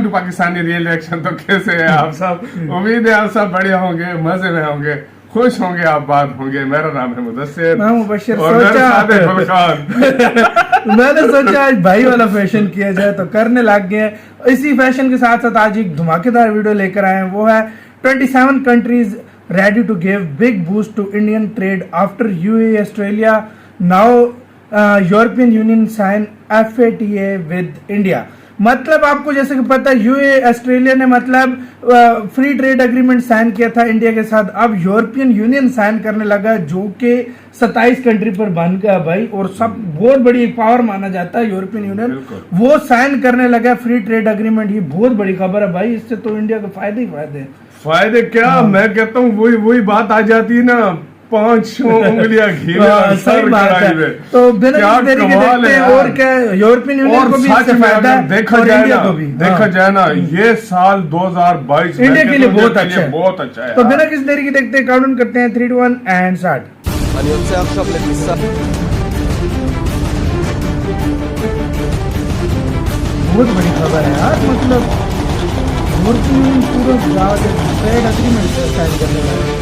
भी Pakistani real reaction. तो कैसे है आप सब? उम्मीद है आप सब बढ़िया होंगे, मजे में होंगे, खुश होंगे, आबाद होंगे। मेरा नाम है मुदस्सिर, मैं मुबश्शिर। और मेरे साथ है गुलखान। मैंने सोचा आज भाई वाला फैशन किया जाए तो करने लग गए। इसी फैशन के साथ साथ आज एक धमाकेदार वीडियो लेकर आए हैं, वो है 27 countries ready to give big boost to Indian trade after UAE Australia now European Union sign FATA with India. मतलब आपको जैसे कि पता है यूएई ऑस्ट्रेलिया ने मतलब फ्री ट्रेड एग्रीमेंट साइन किया था इंडिया के साथ। अब यूरोपियन यूनियन साइन करने लगा, जो कि 27 कंट्री पर बन गया भाई, और सब बहुत बड़ी पावर माना जाता है यूरोपियन यूनियन। वो साइन करने लगा फ्री ट्रेड एग्रीमेंट। ये बहुत बड़ी खबर है भाई, इससे तो इंडिया के फायदे ही फायदे हैं। फायदे क्या, मैं कहता हूँ वही बात आ जाती है ना, 5 उंगलियां घी सही बात है। तो बिना देरी के देखते हैं और क्या यूरोपियन यूनियन को भी इससे फायदा है, देखा जाए ना ये साल 2022 इंडिया के लिए बहुत अच्छा है, बहुत अच्छा है। तो बिना किसी देरी के देखते हैं, काउंट करते हैं 3 2 1 एंड स्टार्ट। बहुत बड़ी खबर है यार, मतलब पूरा ट्रेड एग्रीमेंट साइन करने वाले।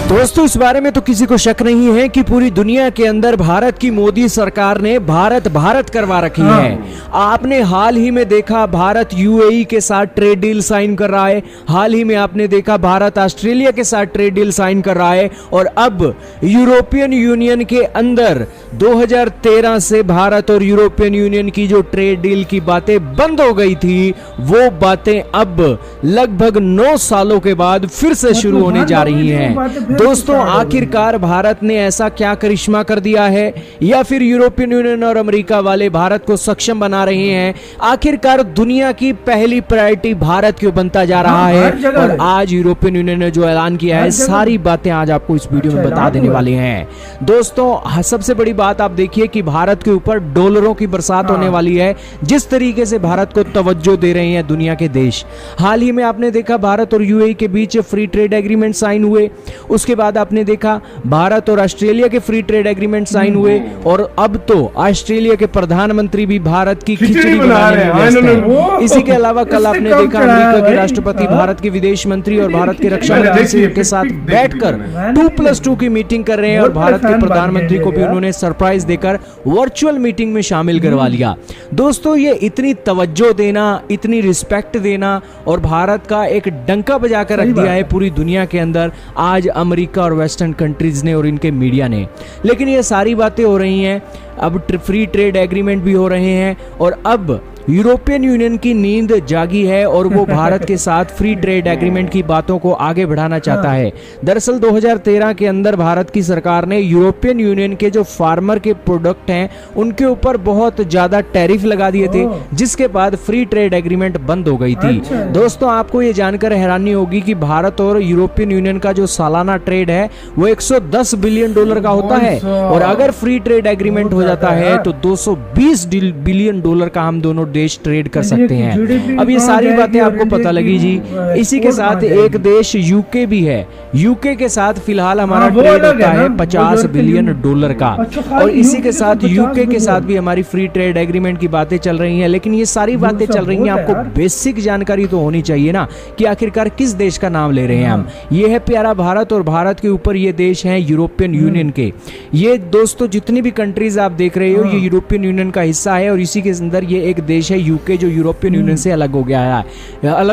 दोस्तों इस बारे में तो किसी को शक नहीं है कि पूरी दुनिया के अंदर भारत की मोदी सरकार ने भारत करवा रखी है। आपने हाल ही में देखा भारत यूएई के साथ ट्रेड डील साइन कर रहा है, हाल ही में आपने देखा भारत ऑस्ट्रेलिया के साथ ट्रेड डील साइन कर रहा है, और अब यूरोपियन यूनियन के अंदर 2013 से भारत और यूरोपियन यूनियन की जो ट्रेड डील की बातें बंद हो गई थी, वो बातें अब लगभग 9 सालों के बाद फिर से शुरू होने जा रही हैं। दोस्तों आखिरकार भारत ने ऐसा क्या करिश्मा कर दिया है, या फिर यूरोपियन यूनियन और अमेरिका वाले भारत को सक्षम बना रहे हैं? आखिरकार दुनिया की पहली प्रायोरिटी भारत क्यों बनता जा रहा है? और आज यूरोपियन यूनियन ने जो ऐलान किया है, सारी बातें आज आपको इस वीडियो में बता देने वाले हैं। दोस्तों सबसे बड़ी बात आप देखिए कि भारत के ऊपर डॉलरों की बरसात होने वाली है, जिस तरीके से भारत को तवज्जो दे रहे हैं दुनिया के देश। हाल ही में आपने देखा भारत और यूएई के बीच फ्री ट्रेड एग्रीमेंट साइन हुए, उसके बाद आपने देखा भारत और ऑस्ट्रेलिया के फ्री ट्रेड एग्रीमेंट साइन हुए, और अब तो ऑस्ट्रेलिया के प्रधानमंत्री भी भारत की खिचड़ी बनाने में व्यस्त हैं। इसी के अलावा कल आपने देखा अमेरिका के राष्ट्रपति भारत के विदेश मंत्री और भारत के रक्षा मंत्री के साथ बैठकर 2+2 की मीटिंग कर रहे हैं, और भारत के प्रधानमंत्री को भी उन्होंने सरप्राइज देकर वर्चुअल मीटिंग में शामिल करवा लिया। दोस्तों ये इतनी तवज्जो देना, इतनी रिस्पेक्ट देना, और भारत का एक डंका बजाकर रख दिया है पूरी दुनिया के अंदर आज अमेरिका और वेस्टर्न कंट्रीज ने और इनके मीडिया ने। लेकिन ये सारी बातें हो रही हैं, अब फ्री ट्रेड एग्रीमेंट भी हो रहे हैं, और अब यूरोपियन यूनियन की नींद जागी है और वो भारत के साथ फ्री ट्रेड एग्रीमेंट की बातों को आगे बढ़ाना चाहता है। दरअसल 2013 के अंदर भारत की सरकार ने यूरोपियन यूनियन के जो फार्मर के प्रोडक्ट हैं उनके ऊपर बहुत ज्यादा टैरिफ लगा दिए थे, जिसके बाद फ्री ट्रेड एग्रीमेंट बंद हो गई थी। दोस्तों आपको ये जानकर हैरानी होगी कि भारत और यूरोपियन यूनियन का जो सालाना ट्रेड है वो 110 बिलियन डॉलर का होता है, और अगर फ्री ट्रेड एग्रीमेंट हो जाता है तो 220 बिलियन डॉलर का हम दोनों देश ट्रेड कर सकते हैं। अब ये सारी बातें आपको पता लगी जी। इसी के साथ एक देश यूके भी है, यूके के साथ फिलहाल हमारा ट्रेड होता है 50 बिलियन डॉलर का, और इसी के साथ यूके के साथ भी हमारी फ्री ट्रेड एग्रीमेंट की बातें चल रही हैं। लेकिन ये सारी बातें चल रही हैं, आपको बेसिक जानकारी तो होनी चाहिए ना कि आखिरकार किस देश का नाम ले रहे हैं हम। ये है प्यारा भारत, और भारत के ऊपर ये देश हैं यूरोपियन यूनियन के। ये दोस्तों जितनी भी कंट्रीज आप देख रहे हो ये यूरोपियन यूनियन का हिस्सा है, और इसी के अंदर ये एक देश है यूके जो यूरोपियन यूनियन से अलग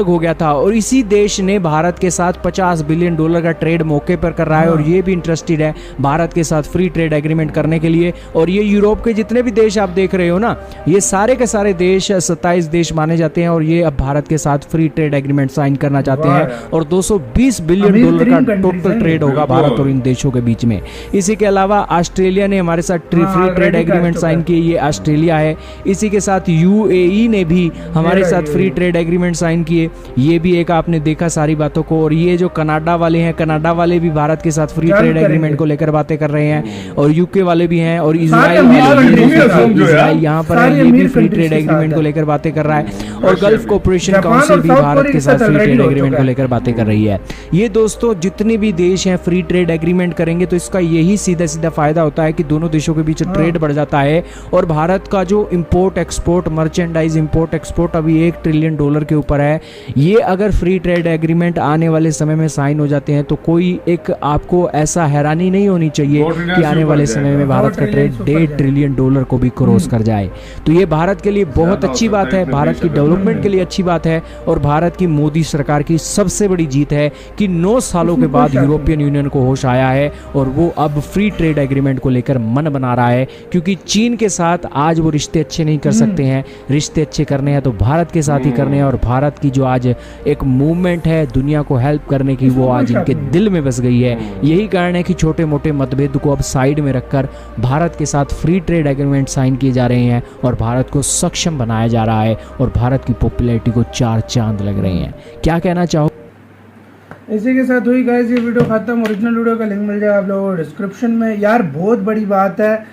हो गया था, और इसी देश ने भारत के साथ 50 बिलियन डॉलर का ट्रेड मौके पर कर रहा है, और ये भी इंटरेस्टेड है भारत के साथ फ्री ट्रेड एग्रीमेंट करने के लिए। और ये यूरोप के जितने भी देश आप देख रहे हो ना, ये सारे के सारे देश 27 देश माने जाते हैं, और ये अब भारत के साथ फ्री ट्रेड एग्रीमेंट साइन करना चाहते हैं, और 220 बिलियन डॉलर का टोटल ट्रेड होगा भारत और इन देशों के बीच में। इसी के अलावा ऑस्ट्रेलिया ने हमारे साथ फ्री ट्रेड एग्रीमेंट साइन किए, ये ऑस्ट्रेलिया है। इसी के साथ यूएई ने भी हमारे साथ फ्री ट्रेड एग्रीमेंट साइन किए, ये भी एक आपने देखा सारी बातों को। और ये जो कनाडा वाले हैं, कनाडा वाले भी भारत के साथ फ्री ट्रेड एग्रीमेंट को लेकर बातें कर रहे हैं, और यूके वाले भी हैं, और इजराइल यहाँ पर है, ये भी फ्री ट्रेड एग्रीमेंट को लेकर बातें कर रहा है, और गल्फ कोऑपरेशन काउंसिल भी भारत के साथ फ्री ट्रेड एग्रीमेंट को लेकर बातें कर रही है। ये दोस्तों जितने भी देश हैं फ्री ट्रेड एग्रीमेंट करेंगे तो इसका यही सीधा फायदा होता है कि दोनों देशों के बीच ट्रेड बढ़ जाता है, और भारत का जो import export merchant merchandise import export अभी $1 ट्रिलियन के ऊपर है। ये अगर फ्री ट्रेड एग्रीमेंट आने वाले समय में साइन हो जाते हैं तो कोई एक आपको ऐसा हैरानी नहीं होनी चाहिए कि आने वाले समय में भारत का ट्रेड $1.5 ट्रिलियन को भी क्रॉस कर जाए। तो ये भारत के लिए बहुत अच्छी बात है, भारत की डेवलपमेंट के लिए अच्छी बात है और भारत की मोदी सरकार की सबसे बड़ी जीत है कि 9 सालों के बाद यूरोपियन यूनियन को होश आया है और वो अब फ्री ट्रेड एग्रीमेंट को लेकर मन बना रहा है, क्योंकि चीन के साथ आज वो रिश्ते अच्छे नहीं कर सकते हैं। रिश्ते अच्छे करने हैं तो भारत के साथ ही करने हैं और भारत की जो आज एक मूवमेंट है दुनिया को हेल्प करने की, वो आज इनके दिल में बस गई है। यही कारण है कि छोटे मोटे मतभेद को अब साइड में रखकर भारत के साथ फ्री ट्रेड एग्रीमेंट साइन किए जा रहे हैं और भारत को सक्षम बनाया जा रहा है और भारत की पॉपुलैरिटी को 4 चांद लग रहे हैं। क्या कहना चाहो? इसी के साथ हुई गाइस ये वीडियो खत्म। ओरिजिनल वीडियो का लिंक मिल जाएगा आप लोगों को डिस्क्रिप्शन में। यार बहुत बड़ी बात है,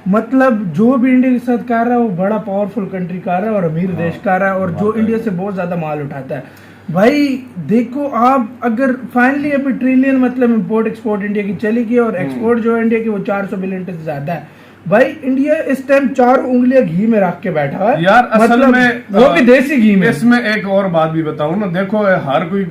मतलब जो भी इंडिया के साथ कर रहा है वो बड़ा पावरफुल कंट्री कर रहा है और अमीर देश कर रहा है और जो इंडिया से बहुत ज्यादा माल उठाता है। भाई देखो आप, अगर फाइनली अभी ट्रिलियन मतलब इंपोर्ट एक्सपोर्ट इंडिया की चली गई और एक्सपोर्ट जो है इंडिया की वो 400 बिलियन से ज्यादा है। भाई इंडिया इस टाइम 4 उंगलियां घी में रख के बैठा है यार, असल मतलब में वो भी देसी घी में। इसमें एक और बात भी बताऊं ना, देखो हर कोई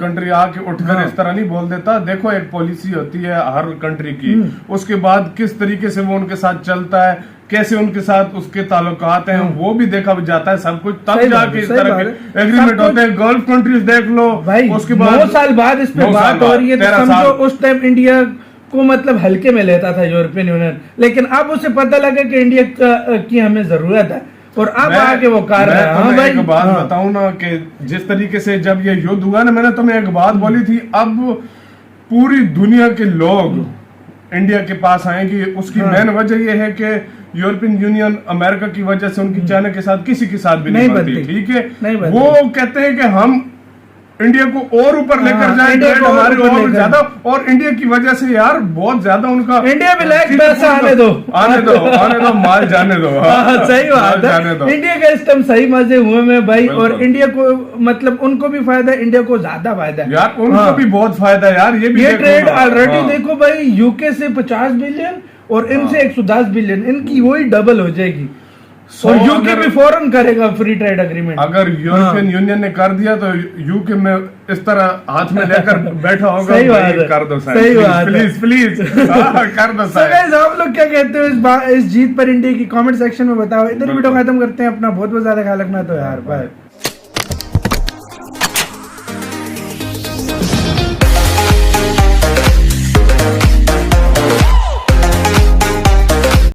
कंट्री आके उठकर इस तरह नहीं बोल देता। देखो एक पॉलिसी होती है हर कंट्री की, उसके बाद किस तरीके से वो उनके साथ चलता है, कैसे उनके साथ उसके ताल्लुकात हैं, वो भी देखा भी जाता है सब कुछ, तब जाके इस तरह के एग्रीमेंट होते हैं। गल्फ कंट्रीज देख लो भाई, उसके बाद 9 साल बाद इस पे बात हो रही है तो समझो उस टाइम इंडिया को मतलब हल्के में लेता था यूरोपियन यूनियन, लेकिन अब उसे पता लगा कि इंडिया की हमें जरूरत है और अब आके वो कर रहा है। हाँ भाई, एक बात बताऊं ना कि जिस तरीके से जब ये युद्ध हुआ ना, मैंने तुम्हें एक बात बोली थी, अब पूरी दुनिया के लोग इंडिया के पास आएंगे। उसकी मेन वजह यह है कि यूरोपियन यूनियन अमेरिका की वजह से उनकी चाइना के साथ किसी के साथ भी नहीं बनती, ठीक है। वो कहते हैं कि हम इंडिया को और ऊपर लेकर जाएंगे, हमारे और ज्यादा, और इंडिया की वजह से यार बहुत ज्यादा उनका इंडिया भी लाइक पैसा आने दो माल जाने दो। सही बात है, इंडिया का इस टाइम सही मजे हुए में भाई, और इंडिया को मतलब उनको भी फायदा है, इंडिया को ज्यादा फायदा है यार, उनको भी बहुत फायदा है यार। ये ट्रेड ऑलरेडी देखो भाई, यूके से 50 बिलियन और इनसे 110 बिलियन, इनकी वही डबल हो जाएगी और यूके भी फौरन करेगा फ्री ट्रेड एग्रीमेंट। अगर यूरोपियन यूनियन ने कर दिया तो यूके में इस तरह हाथ में लेकर बैठा होगा। सही बात है, कर दो सही बात, प्लीज कर दो। आप लोग क्या कहते हो इस जीत पर इंडिया की कमेंट सेक्शन में बताओ। इधर वीडियो खत्म करते हैं। अपना बहुत ज्यादा ख्याल रखना। तो यार बाय।